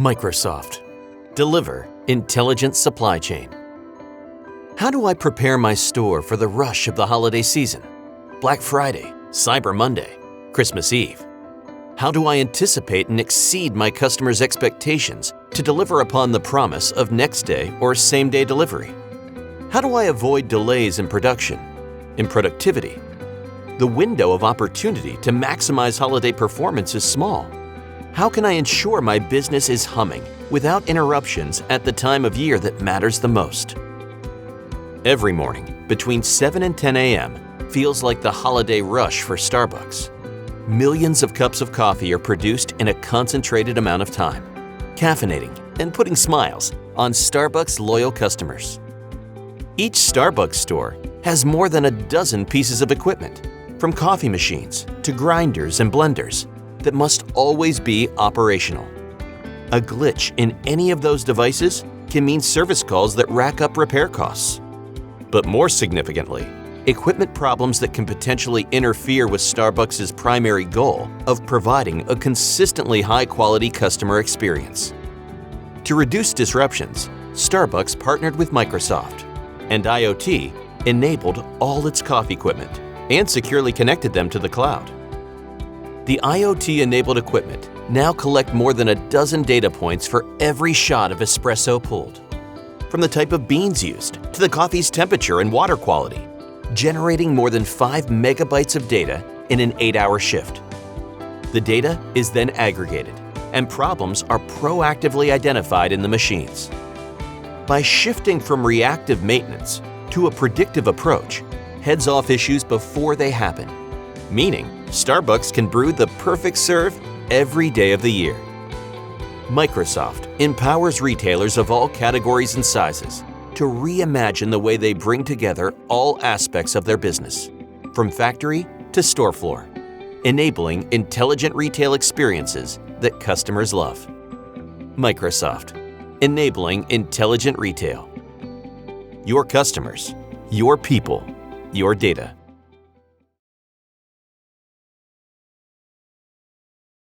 Microsoft. Deliver intelligent supply chain. How do I prepare my store for the rush of the holiday season? Black Friday, Cyber Monday, Christmas Eve. How do I anticipate and exceed my customers' expectations to deliver upon the promise of next day or same day delivery? How do I avoid delays in production, in productivity? The window of opportunity to maximize holiday performance is small. How can I ensure my business is humming without interruptions at the time of year that matters the most? Every morning, between 7 and 10 a.m., feels like the holiday rush for Starbucks. Millions of cups of coffee are produced in a concentrated amount of time, caffeinating and putting smiles on Starbucks loyal customers. Each Starbucks store has more than a dozen pieces of equipment, from coffee machines to grinders and blenders, that must always be operational. A glitch in any of those devices can mean service calls that rack up repair costs. But more significantly, equipment problems that can potentially interfere with Starbucks' primary goal of providing a consistently high-quality customer experience. To reduce disruptions, Starbucks partnered with Microsoft, and IoT enabled all its coffee equipment and securely connected them to the cloud. The IoT-enabled equipment now collect more than a dozen data points for every shot of espresso pulled, from the type of beans used to the coffee's temperature and water quality, generating more than 5 megabytes of data in an 8-hour shift. The data is then aggregated, and problems are proactively identified in the machines. By shifting from reactive maintenance to a predictive approach, heads off issues before they happen, meaning Starbucks can brew the perfect serve every day of the year. Microsoft empowers retailers of all categories and sizes to reimagine the way they bring together all aspects of their business, from factory to store floor, enabling intelligent retail experiences that customers love. Microsoft, enabling intelligent retail. Your customers, your people, your data.